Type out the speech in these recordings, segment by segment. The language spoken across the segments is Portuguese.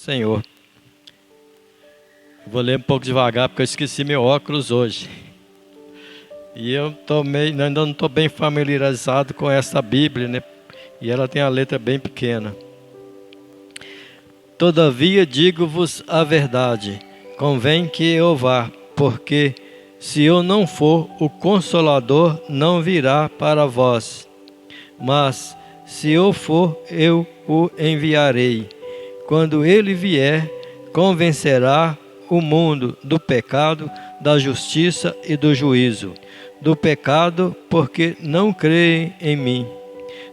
Senhor. Vou ler um pouco devagar porque eu esqueci meu óculos hoje. E eu ainda não estou bem familiarizado com essa Bíblia, né? E ela tem a letra bem pequena. Todavia digo-vos a verdade, convém que eu vá, porque se eu não for, o Consolador não virá para vós. Mas se eu for, eu o enviarei. Quando ele vier, convencerá o mundo do pecado, da justiça e do juízo. Do pecado, porque não creem em mim.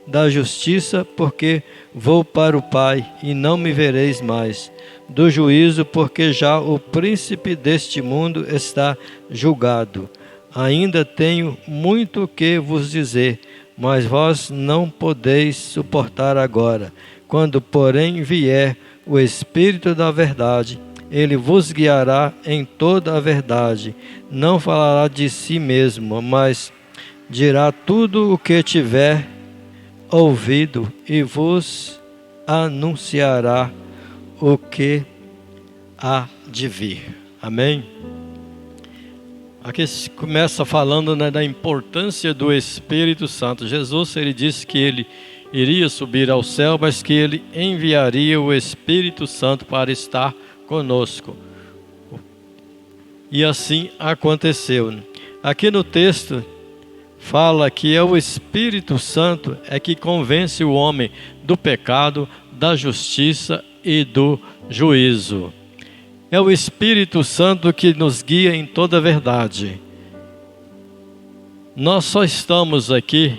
Da justiça, porque vou para o Pai e não me vereis mais. Do juízo, porque já o príncipe deste mundo está julgado. Ainda tenho muito que vos dizer, mas vós não podeis suportar agora. Quando, porém, vier o Espírito da verdade, ele vos guiará em toda a verdade. Não falará de si mesmo, mas dirá tudo o que tiver ouvido e vos anunciará o que há de vir. Amém? Aqui começa falando, né, da importância do Espírito Santo. Jesus, ele disse que ele iria subir ao céu, mas que ele enviaria o Espírito Santo para estar conosco. E assim aconteceu. Aqui no texto fala que é o Espírito Santo é que convence o homem do pecado, da justiça e do juízo. É o Espírito Santo que nos guia em toda a verdade. Nós só estamos aqui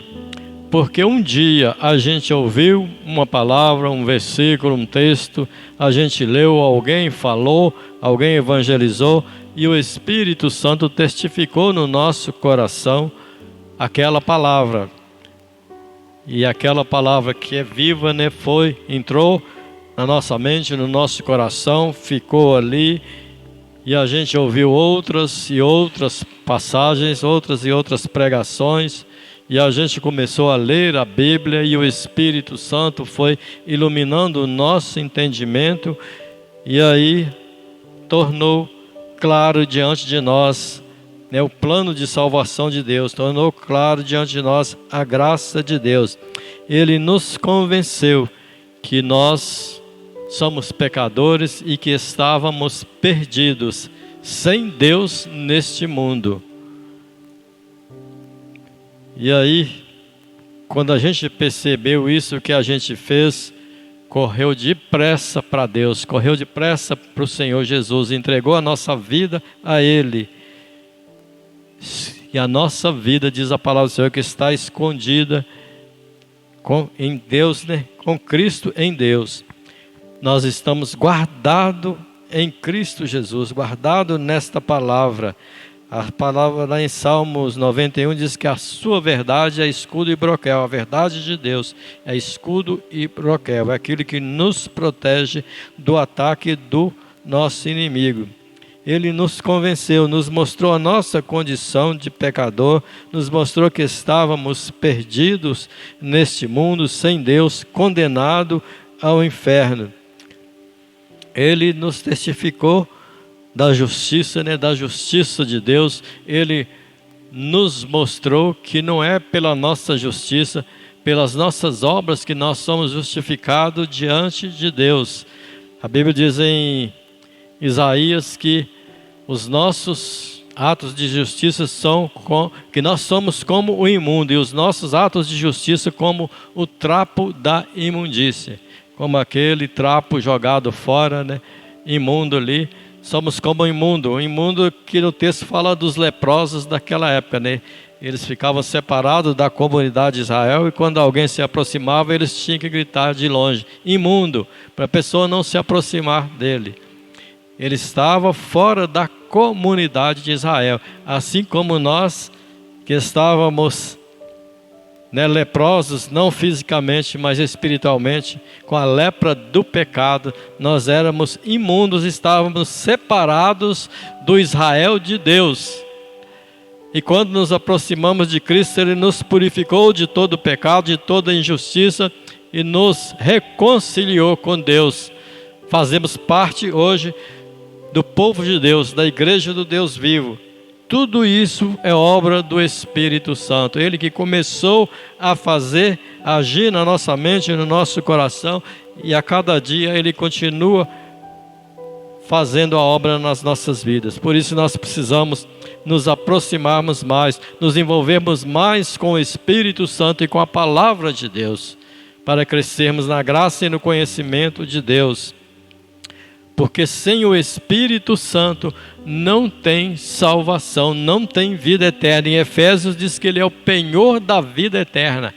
porque um dia a gente ouviu uma palavra, um versículo, um texto, a gente leu, alguém falou, alguém evangelizou e o Espírito Santo testificou no nosso coração aquela palavra. E aquela palavra que é viva, né, entrou na nossa mente, no nosso coração, ficou ali e a gente ouviu outras e outras passagens, outras e outras pregações e a gente começou a ler a Bíblia e o Espírito Santo foi iluminando o nosso entendimento e aí tornou claro diante de nós, né, o plano de salvação de Deus, tornou claro diante de nós a graça de Deus. Ele nos convenceu que nós somos pecadores e que estávamos perdidos, sem Deus neste mundo. E aí, quando a gente percebeu isso, o que a gente fez, correu depressa para Deus, correu depressa para o Senhor Jesus, entregou a nossa vida a Ele. E a nossa vida, diz a palavra do Senhor, que está escondida em Deus, né? Com Cristo em Deus. Nós estamos guardados em Cristo Jesus, guardados nesta palavra. A palavra lá em Salmos 91 diz que a sua verdade é escudo e broquel. A verdade de Deus é escudo e broquel. É aquilo que nos protege do ataque do nosso inimigo. Ele nos convenceu, nos mostrou a nossa condição de pecador, nos mostrou que estávamos perdidos neste mundo, sem Deus, condenados ao inferno. Ele nos testificou da justiça, né, da justiça de Deus. Ele nos mostrou que não é pela nossa justiça, pelas nossas obras que nós somos justificados diante de Deus. A Bíblia diz em Isaías que os nossos atos de justiça que nós somos como o imundo, e os nossos atos de justiça como o trapo da imundícia, como aquele trapo jogado fora, né, imundo ali. Somos como o imundo que no texto fala dos leprosos daquela época, né? Eles ficavam separados da comunidade de Israel e quando alguém se aproximava, eles tinham que gritar de longe, imundo, para a pessoa não se aproximar dele. Ele estava fora da comunidade de Israel, assim como nós que estávamos, né, leprosos, não fisicamente, mas espiritualmente, com a lepra do pecado, nós éramos imundos, estávamos separados do Israel de Deus. E quando nos aproximamos de Cristo, Ele nos purificou de todo o pecado, de toda injustiça e nos reconciliou com Deus. fazemos parte hoje do povo de Deus, da igreja do Deus vivo. Tudo isso é obra do Espírito Santo. Ele que começou a fazer, a agir na nossa mente, no nosso coração, e a cada dia Ele continua fazendo a obra nas nossas vidas. Por isso nós precisamos nos aproximarmos mais, nos envolvermos mais com o Espírito Santo e com a palavra de Deus, para crescermos na graça e no conhecimento de Deus. Porque sem o Espírito Santo não tem salvação, não tem vida eterna. Em Efésios diz que Ele é o penhor da vida eterna.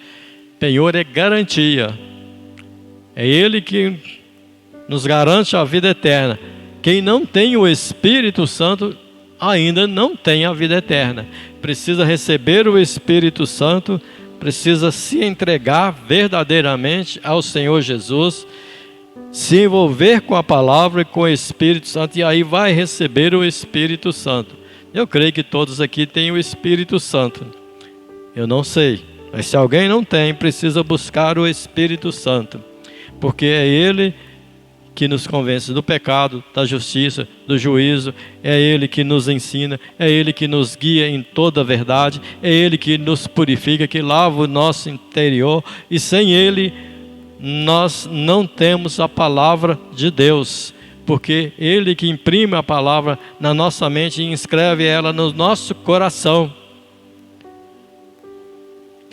Penhor é garantia. É Ele que nos garante a vida eterna. Quem não tem o Espírito Santo ainda não tem a vida eterna. Precisa receber o Espírito Santo, precisa se entregar verdadeiramente ao Senhor Jesus, se envolver com a palavra e com o Espírito Santo, e aí vai receber o Espírito Santo. Eu creio que todos aqui têm o Espírito Santo. Eu não sei, mas se alguém não tem, precisa buscar o Espírito Santo, porque é Ele que nos convence do pecado, da justiça, do juízo. É Ele que nos ensina, é Ele que nos guia em toda a verdade, é Ele que nos purifica, que lava o nosso interior, e sem Ele nós não temos a palavra de Deus, porque Ele que imprime a palavra na nossa mente e inscreve ela no nosso coração.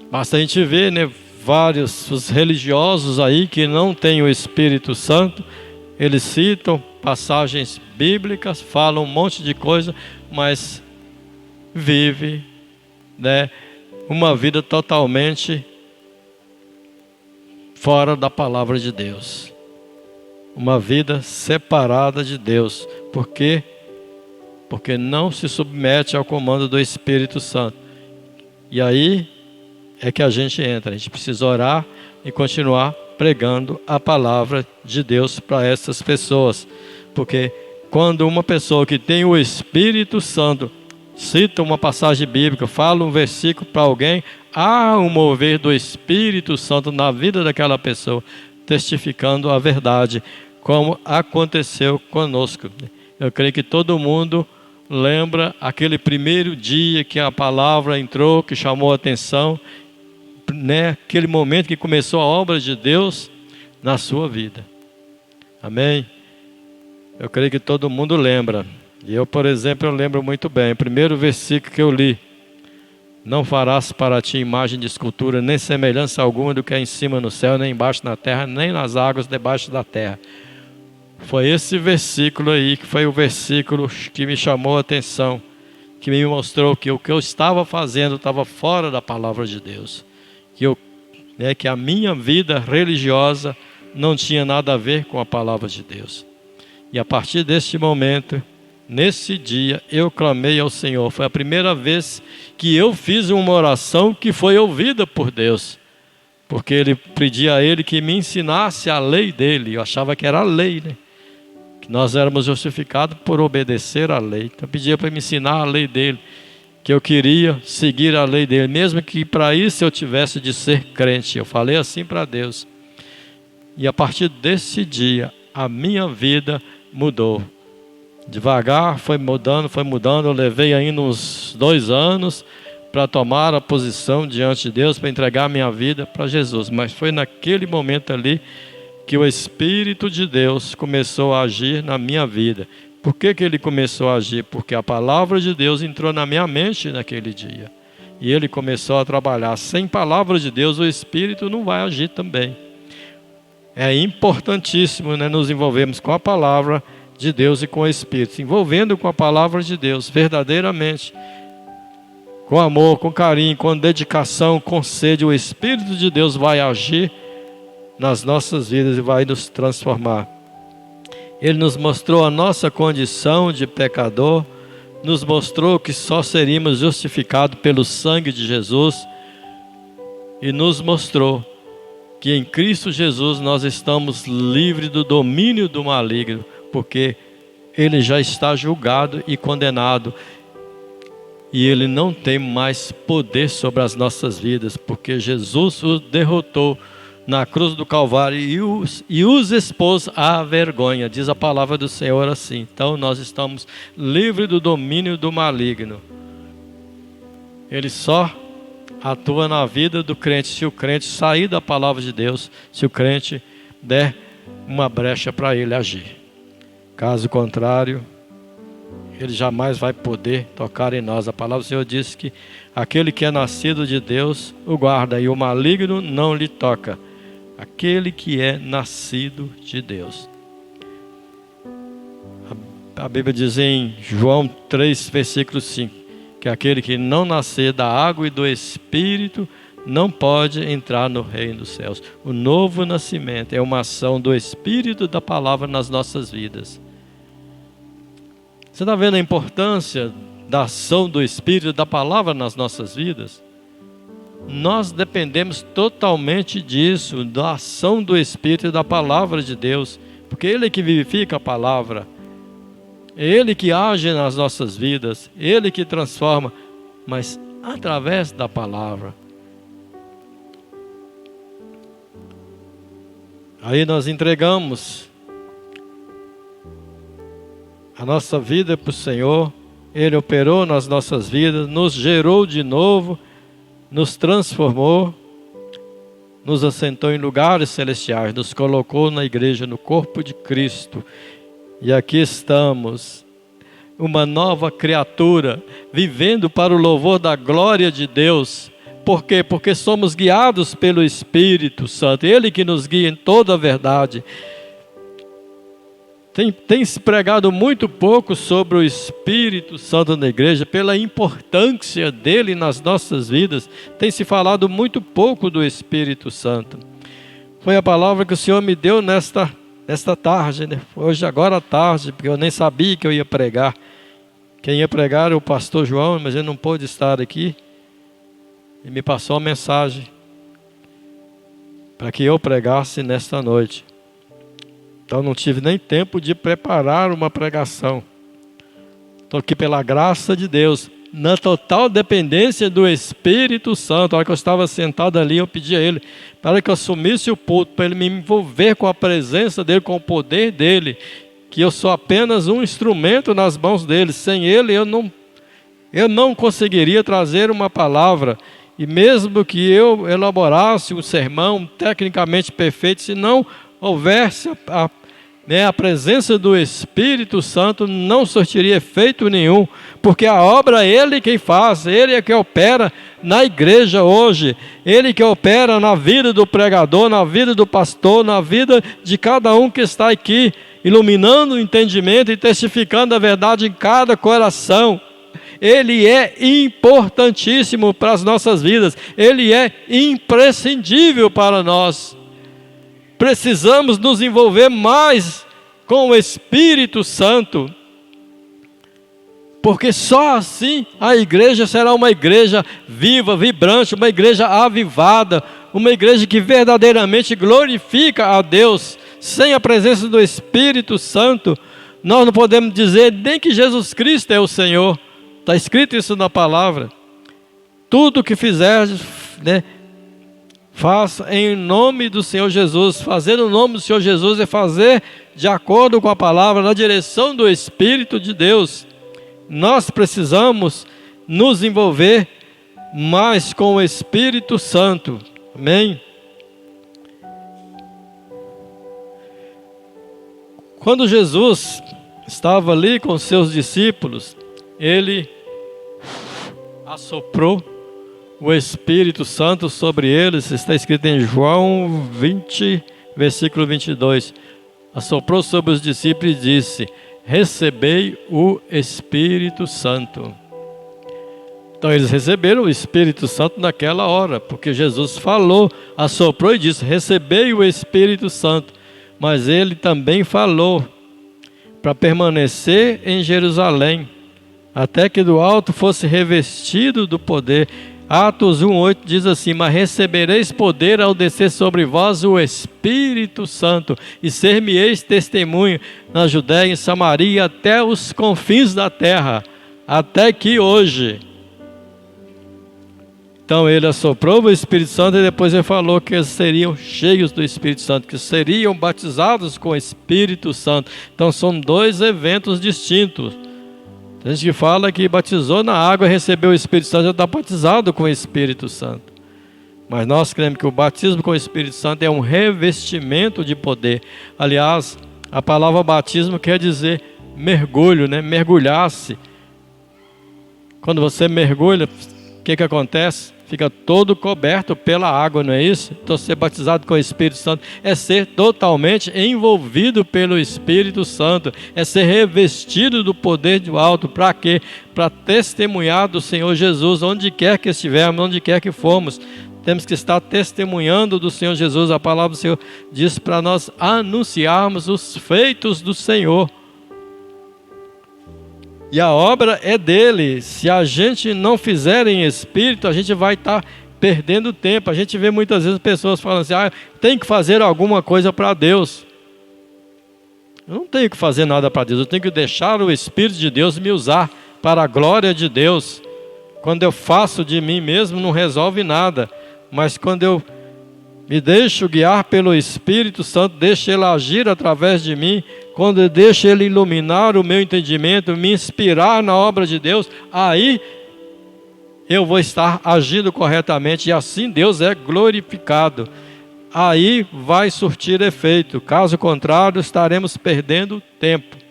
Basta a gente ver, né, vários os religiosos aí que não têm o Espírito Santo. Eles citam passagens bíblicas, falam um monte de coisa, mas vive, né, uma vida totalmente fora da palavra de Deus. Uma vida separada de Deus. Por quê? Porque não se submete ao comando do Espírito Santo. E aí é que a gente entra. A gente precisa orar e continuar pregando a palavra de Deus para essas pessoas. Porque quando uma pessoa que tem o Espírito Santo cita uma passagem bíblica, fala um versículo para alguém, há um mover do Espírito Santo na vida daquela pessoa, testificando a verdade, como aconteceu conosco. Eu creio que todo mundo lembra aquele primeiro dia que a palavra entrou, que chamou a atenção, né? Aquele momento que começou a obra de Deus na sua vida. Amém? Eu creio que todo mundo lembra. E eu, por exemplo, eu lembro muito bem. O primeiro versículo que eu li: não farás para ti imagem de escultura, nem semelhança alguma do que é em cima no céu, nem embaixo na terra, nem nas águas debaixo da terra. Foi esse versículo aí que foi o versículo que me chamou a atenção, que me mostrou que o que eu estava fazendo estava fora da palavra de Deus. Que a minha vida religiosa não tinha nada a ver com a palavra de Deus. E a partir deste momento, nesse dia, eu clamei ao Senhor. Foi a primeira vez que eu fiz uma oração que foi ouvida por Deus. Porque ele pedia a Ele que me ensinasse a lei dele. Eu achava que era a lei, né? Que nós éramos justificados por obedecer a lei. Então eu pedia para me ensinar a lei dele, que eu queria seguir a lei dele, mesmo que para isso eu tivesse de ser crente. Eu falei assim para Deus. E a partir desse dia, a minha vida mudou. Devagar foi mudando. Eu levei ainda uns 2 anos para tomar a posição diante de Deus, para entregar a minha vida para Jesus. Mas foi naquele momento ali que o Espírito de Deus começou a agir na minha vida. Por que Ele começou a agir? Porque a palavra de Deus entrou na minha mente naquele dia. E Ele começou a trabalhar. Sem palavra de Deus, o Espírito não vai agir também. É importantíssimo, né, nos envolvermos com a palavra de Deus e com o Espírito. Se envolvendo com a palavra de Deus, verdadeiramente, com amor, com carinho, com dedicação, com sede, o Espírito de Deus vai agir nas nossas vidas e vai nos transformar. Ele nos mostrou a nossa condição de pecador, nos mostrou que só seríamos justificados pelo sangue de Jesus, e nos mostrou que em Cristo Jesus nós estamos livres do domínio do maligno, porque Ele já está julgado e condenado, e Ele não tem mais poder sobre as nossas vidas, porque Jesus o derrotou na cruz do Calvário e os expôs à vergonha. Diz a palavra do Senhor assim. Então nós estamos livres do domínio do maligno. Ele só atua na vida do crente se o crente sair da palavra de Deus, se o crente der uma brecha para ele agir. Caso contrário, ele jamais vai poder tocar em nós. A palavra do Senhor diz que aquele que é nascido de Deus o guarda e o maligno não lhe toca. Aquele que é nascido de Deus. A Bíblia diz em João 3, versículo 5, que aquele que não nascer da água e do Espírito não pode entrar no reino dos céus. O novo nascimento é uma ação do Espírito da palavra nas nossas vidas. Você está vendo a importância da ação do Espírito da palavra nas nossas vidas? Nós dependemos totalmente disso, da ação do Espírito e da palavra de Deus, porque Ele é que vivifica a palavra, é Ele que age nas nossas vidas, Ele que transforma, mas através da palavra. Aí nós entregamos a nossa vida para o Senhor, Ele operou nas nossas vidas, nos gerou de novo, nos transformou, nos assentou em lugares celestiais, nos colocou na igreja, no corpo de Cristo. E aqui estamos, uma nova criatura, vivendo para o louvor da glória de Deus. Por quê? Porque somos guiados pelo Espírito Santo, Ele que nos guia em toda a verdade. Tem se pregado muito pouco sobre o Espírito Santo na igreja, pela importância dele nas nossas vidas. Tem se falado muito pouco do Espírito Santo. Foi a palavra que o Senhor me deu nesta tarde, né? Hoje, agora à tarde, porque eu nem sabia que eu ia pregar. Quem ia pregar era o pastor João, mas ele não pôde estar aqui. E me passou uma mensagem para que eu pregasse nesta noite. Então não tive nem tempo de preparar uma pregação. Estou aqui pela graça de Deus, na total dependência do Espírito Santo. A hora que eu estava sentado ali, eu pedi a Ele para que eu assumisse o púlpito, para Ele me envolver com a presença dEle, com o poder dEle, que eu sou apenas um instrumento nas mãos dEle. Sem Ele eu não conseguiria trazer uma palavra. E mesmo que eu elaborasse um sermão tecnicamente perfeito, se não houvesse a presença do Espírito Santo, não surtiria efeito nenhum, porque a obra é Ele quem faz, Ele é que opera na igreja hoje, Ele que opera na vida do pregador, na vida do pastor, na vida de cada um que está aqui, iluminando o entendimento e testificando a verdade em cada coração. Ele é importantíssimo para as nossas vidas, Ele é imprescindível para nós. Precisamos nos envolver mais com o Espírito Santo, porque só assim a igreja será uma igreja viva, vibrante, uma igreja avivada, uma igreja que verdadeiramente glorifica a Deus. Sem a presença do Espírito Santo, nós não podemos dizer nem que Jesus Cristo é o Senhor. Está escrito isso na palavra. Tudo que fizeres, né, faça em nome do Senhor Jesus. Fazer no nome do Senhor Jesus é fazer de acordo com a palavra, na direção do Espírito de Deus. Nós precisamos nos envolver mais com o Espírito Santo. Amém? Quando Jesus estava ali com seus discípulos, Ele assoprou o Espírito Santo sobre eles. Está escrito em João 20, versículo 22. Assoprou sobre os discípulos e disse: recebei o Espírito Santo. Então eles receberam o Espírito Santo naquela hora, porque Jesus falou, assoprou e disse: recebei o Espírito Santo. Mas Ele também falou para permanecer em Jerusalém, até que do alto fosse revestido do poder. Atos 1:8 diz assim: mas recebereis poder ao descer sobre vós o Espírito Santo, e ser-me-eis testemunho na Judéia, em Samaria, até os confins da terra. Até que hoje. Então ele assoprou o Espírito Santo e depois ele falou que eles seriam cheios do Espírito Santo, que seriam batizados com o Espírito Santo. Então são dois eventos distintos. Tem gente que fala que batizou na água e recebeu o Espírito Santo, já está batizado com o Espírito Santo. Mas nós cremos que o batismo com o Espírito Santo é um revestimento de poder. Aliás, a palavra batismo quer dizer mergulho, né? Mergulhar-se. Quando você mergulha, o que acontece? Fica todo coberto pela água, não é isso? Então ser batizado com o Espírito Santo é ser totalmente envolvido pelo Espírito Santo, é ser revestido do poder do alto. Para quê? Para testemunhar do Senhor Jesus onde quer que estivermos, onde quer que formos. Temos que estar testemunhando do Senhor Jesus. A palavra do Senhor diz para nós anunciarmos os feitos do Senhor. E a obra é dele. Se a gente não fizer em espírito, a gente vai estar perdendo tempo. A gente vê muitas vezes pessoas falando assim: tem que fazer alguma coisa para Deus. Eu não tenho que fazer nada para Deus. Eu tenho que deixar o Espírito de Deus me usar para a glória de Deus. Quando eu faço de mim mesmo, não resolve nada. Mas quando eu me deixo guiar pelo Espírito Santo, deixo Ele agir através de mim, quando eu deixo Ele iluminar o meu entendimento, me inspirar na obra de Deus, aí eu vou estar agindo corretamente e assim Deus é glorificado. Aí vai surtir efeito, caso contrário estaremos perdendo tempo.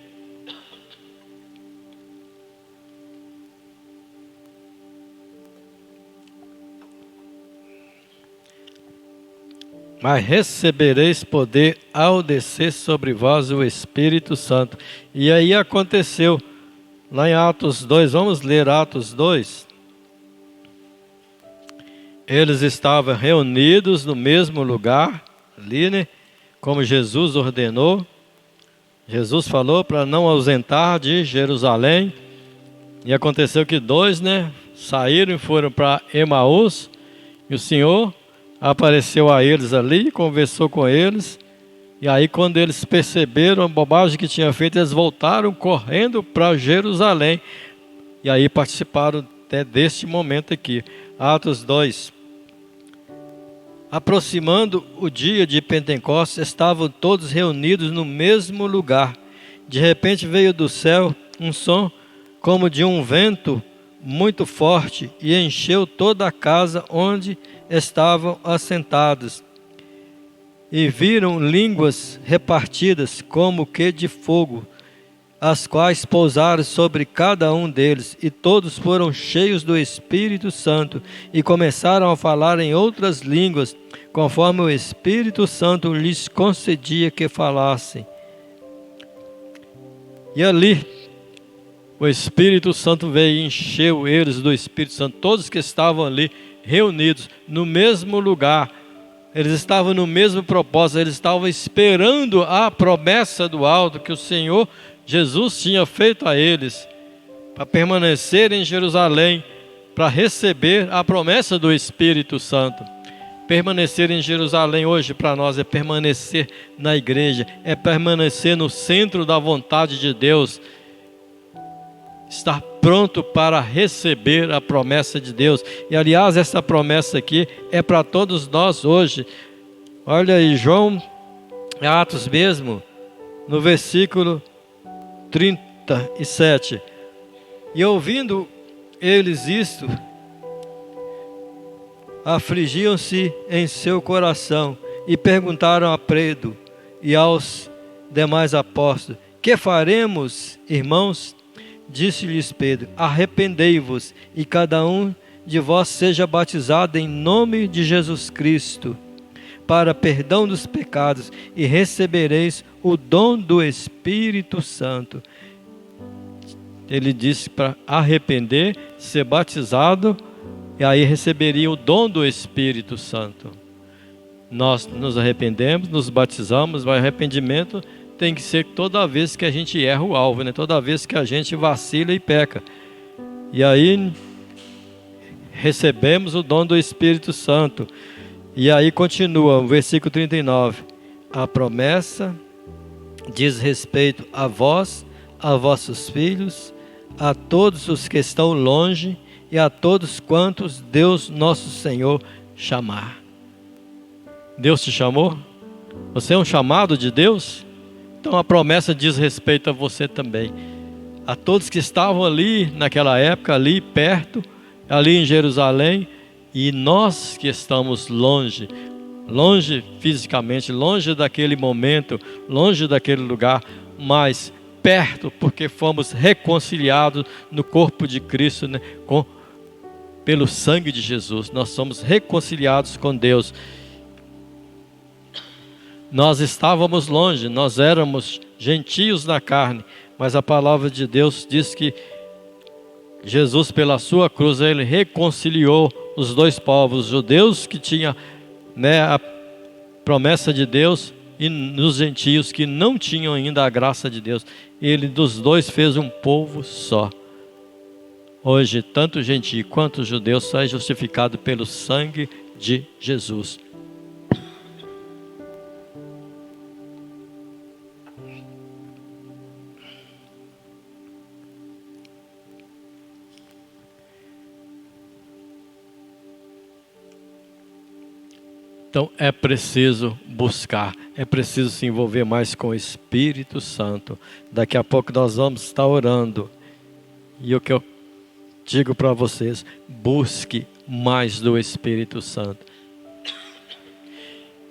Mas recebereis poder ao descer sobre vós o Espírito Santo. E aí aconteceu, lá em Atos 2, vamos ler Atos 2. Eles estavam reunidos no mesmo lugar, ali, né? Como Jesus ordenou. Jesus falou para não ausentar de Jerusalém. E aconteceu que dois, né, saíram e foram para Emaús. E o Senhor apareceu a eles ali, conversou com eles, e aí quando eles perceberam a bobagem que tinha feito, eles voltaram correndo para Jerusalém, e aí participaram até deste momento aqui. Atos 2. Aproximando o dia de Pentecostes, estavam todos reunidos no mesmo lugar. De repente veio do céu um som como de um vento muito forte e encheu toda a casa onde estavam assentados. E viram línguas repartidas como que de fogo, as quais pousaram sobre cada um deles, e todos foram cheios do Espírito Santo e começaram a falar em outras línguas, conforme o Espírito Santo lhes concedia que falassem. E ali o Espírito Santo veio e encheu eles do Espírito Santo, todos que estavam ali reunidos no mesmo lugar. Eles estavam no mesmo propósito, eles estavam esperando a promessa do alto que o Senhor Jesus tinha feito a eles, para permanecer em Jerusalém, para receber a promessa do Espírito Santo. Permanecer em Jerusalém hoje para nós é permanecer na igreja, é permanecer no centro da vontade de Deus, estar pronto para receber a promessa de Deus. E aliás, essa promessa aqui é para todos nós hoje. Olha aí, João, Atos mesmo, no versículo 37. E ouvindo eles isto, afligiam-se em seu coração e perguntaram a Pedro e aos demais apóstolos: que faremos, irmãos? Disse-lhes Pedro: arrependei-vos e cada um de vós seja batizado em nome de Jesus Cristo para perdão dos pecados, e recebereis o dom do Espírito Santo. Ele disse para arrepender, ser batizado, e aí receberia o dom do Espírito Santo. Nós nos arrependemos, nos batizamos, mas o arrependimento tem que ser toda vez que a gente erra o alvo, né? Toda vez que a gente vacila e peca. E aí recebemos o dom do Espírito Santo. E aí continua o versículo 39. A promessa diz respeito a vós, a vossos filhos, a todos os que estão longe e a todos quantos Deus nosso Senhor chamar. Deus te chamou? Você é um chamado de Deus? Então a promessa diz respeito a você também. A todos que estavam ali naquela época, ali perto, ali em Jerusalém, e nós que estamos longe fisicamente, longe daquele momento, longe daquele lugar, mas perto, porque fomos reconciliados no corpo de Cristo, né, pelo sangue de Jesus. Nós somos reconciliados com Deus. Nós estávamos longe, nós éramos gentios na carne, mas a palavra de Deus diz que Jesus, pela sua cruz, ele reconciliou os dois povos, os judeus que tinham, né, a promessa de Deus, e nos gentios que não tinham ainda a graça de Deus. Ele dos dois fez um povo só. Hoje, tanto gentio quanto judeu só é justificado pelo sangue de Jesus. Então é preciso buscar, é preciso se envolver mais com o Espírito Santo. Daqui a pouco nós vamos estar orando. E o que eu digo para vocês, busque mais do Espírito Santo.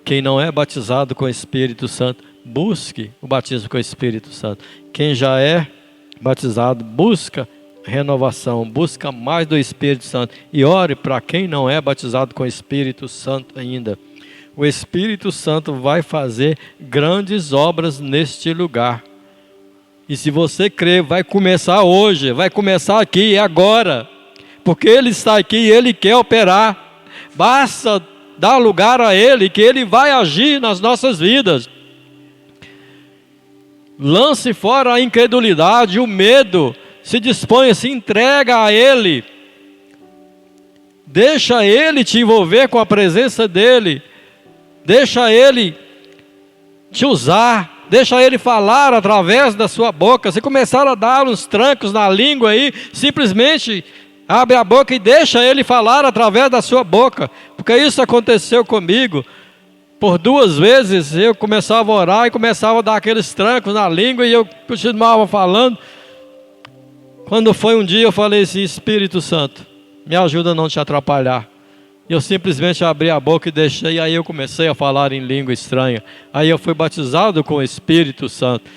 Quem não é batizado com o Espírito Santo, busque o batismo com o Espírito Santo. Quem já é batizado, busca renovação, busca mais do Espírito Santo. E ore para quem não é batizado com o Espírito Santo ainda. O Espírito Santo vai fazer grandes obras neste lugar. E se você crer, vai começar hoje, vai começar aqui e agora. Porque Ele está aqui e Ele quer operar. Basta dar lugar a Ele, que Ele vai agir nas nossas vidas. Lance fora a incredulidade, o medo. Se disponha, se entrega a Ele. Deixa Ele te envolver com a presença dEle. Deixa Ele te usar, deixa Ele falar através da sua boca. Se começar a dar uns trancos na língua aí, simplesmente abre a boca e deixa Ele falar através da sua boca. Porque isso aconteceu comigo. Por 2 vezes eu começava a orar e começava a dar aqueles trancos na língua e eu continuava falando. Quando foi um dia eu falei assim: Espírito Santo, me ajuda a não te atrapalhar. Eu simplesmente abri a boca e deixei, e aí eu comecei a falar em língua estranha. Aí eu fui batizado com o Espírito Santo.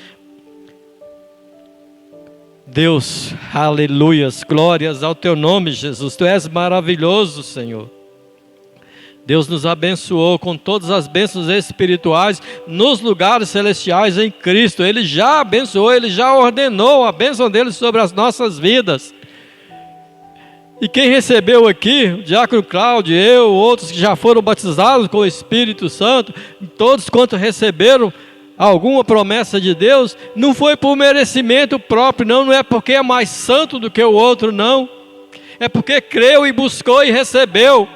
Deus, aleluias, glórias ao teu nome, Jesus. Tu és maravilhoso, Senhor. Deus nos abençoou com todas as bênçãos espirituais nos lugares celestiais em Cristo. Ele já abençoou, Ele já ordenou a bênção dEle sobre as nossas vidas. E quem recebeu aqui, o diácono Cláudio, eu, outros que já foram batizados com o Espírito Santo, todos quanto receberam alguma promessa de Deus, não foi por merecimento próprio, não é porque é mais santo do que o outro, não. É porque creu e buscou e recebeu.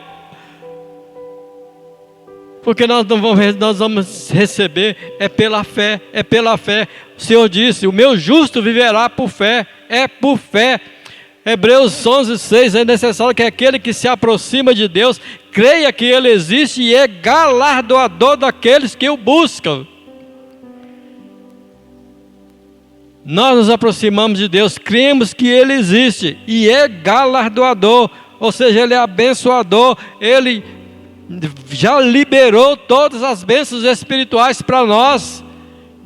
Porque nós vamos receber, é pela fé, é pela fé. O Senhor disse: o meu justo viverá por fé, é por fé. Hebreus 11:6, é necessário que aquele que se aproxima de Deus creia que Ele existe e é galardoador daqueles que o buscam. Nós nos aproximamos de Deus, cremos que Ele existe e é galardoador, ou seja, Ele é abençoador. Ele já liberou todas as bênçãos espirituais para nós.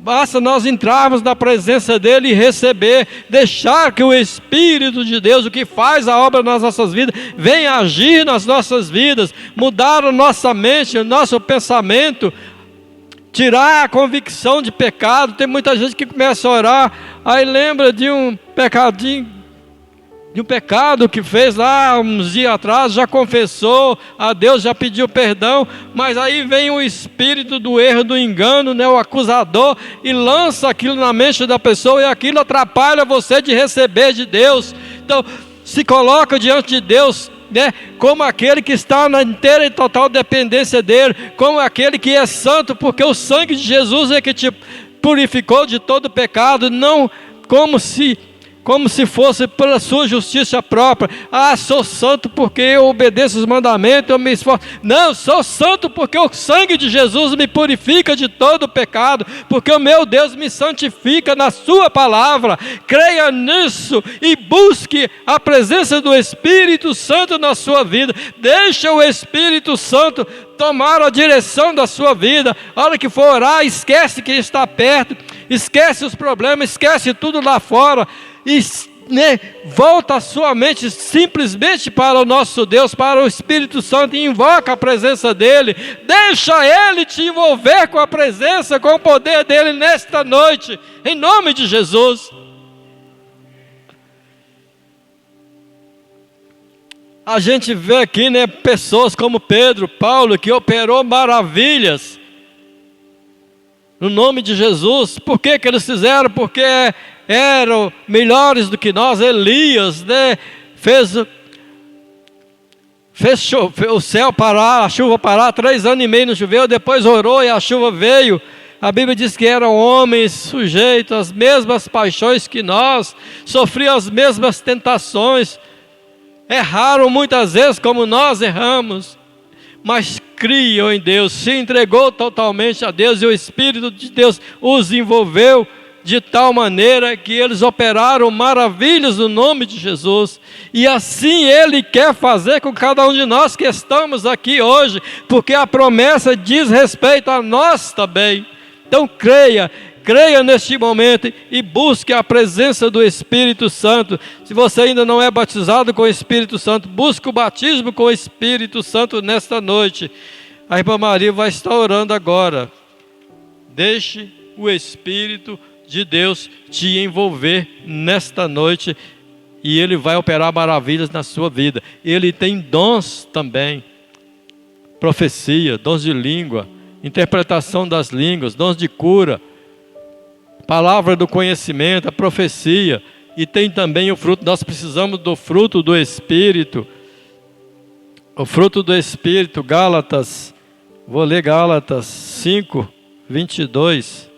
Basta nós entrarmos na presença dEle e receber, deixar que o Espírito de Deus, o que faz a obra nas nossas vidas, venha agir nas nossas vidas, mudar a nossa mente, o nosso pensamento, tirar a convicção de pecado. Tem muita gente que começa a orar, aí lembra de um pecadinho, de um pecado que fez lá uns dias atrás, já confessou a Deus, já pediu perdão, mas aí vem o espírito do erro, do engano, né, o acusador, e lança aquilo na mente da pessoa, e aquilo atrapalha você de receber de Deus. Então, se coloca diante de Deus, né, como aquele que está na inteira e total dependência dEle, como aquele que é santo, porque o sangue de Jesus é que te purificou de todo pecado, não como se como se fosse pela sua justiça própria. Ah, sou santo porque eu obedeço os mandamentos, eu me esforço. Não, sou santo porque o sangue de Jesus me purifica de todo pecado, porque o meu Deus me santifica na sua palavra. Creia nisso e busque a presença do Espírito Santo na sua vida. Deixa o Espírito Santo tomar a direção da sua vida. A hora que for orar, esquece que está perto, esquece os problemas, esquece tudo lá fora, e volta a sua mente simplesmente para o nosso Deus, para o Espírito Santo, e invoca a presença dEle. Deixa Ele te envolver com a presença, com o poder dEle nesta noite, em nome de Jesus. A gente vê aqui, pessoas como Pedro, Paulo, que operou maravilhas no nome de Jesus. Por que eles fizeram? Porque eram melhores do que nós. Elias, fez o céu parar, a chuva parar, 3 anos e meio não choveu, depois orou e a chuva veio. A Bíblia diz que eram homens sujeitos às mesmas paixões que nós, sofriam as mesmas tentações, erraram muitas vezes como nós erramos, mas criam em Deus, se entregou totalmente a Deus, e o Espírito de Deus os envolveu de tal maneira que eles operaram maravilhas no nome de Jesus. E assim Ele quer fazer com cada um de nós que estamos aqui hoje, porque a promessa diz respeito a nós também. Então creia neste momento e busque a presença do Espírito Santo. Se você ainda não é batizado com o Espírito Santo, busque o batismo com o Espírito Santo nesta noite. A irmã Maria vai estar orando agora. Deixe o Espírito de Deus te envolver nesta noite, e Ele vai operar maravilhas na sua vida. Ele tem dons também, profecia, dons de língua, interpretação das línguas, dons de cura, palavra do conhecimento, a profecia, e tem também o fruto. Nós precisamos do fruto do Espírito. O fruto do Espírito, Gálatas, vou ler Gálatas 5, 22.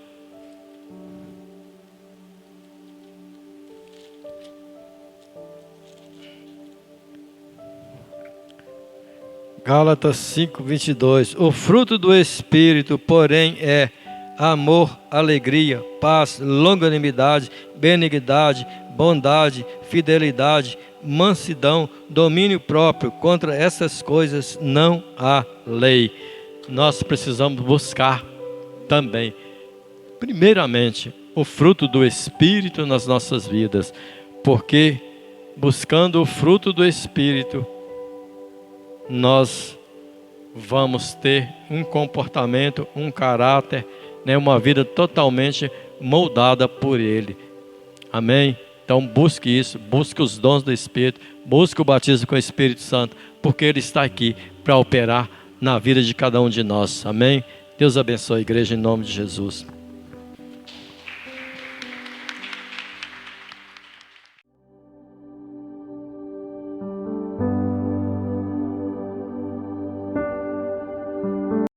Gálatas 5, 22. O fruto do Espírito, porém, é amor, alegria, paz, longanimidade, benignidade, bondade, fidelidade, mansidão, domínio próprio. Contra essas coisas não há lei. Nós precisamos buscar também, primeiramente, o fruto do Espírito nas nossas vidas, porque buscando o fruto do Espírito, nós vamos ter um comportamento, um caráter, uma vida totalmente moldada por Ele. Amém? Então busque isso, busque os dons do Espírito, busque o batismo com o Espírito Santo, porque Ele está aqui para operar na vida de cada um de nós. Amém? Deus abençoe a igreja em nome de Jesus.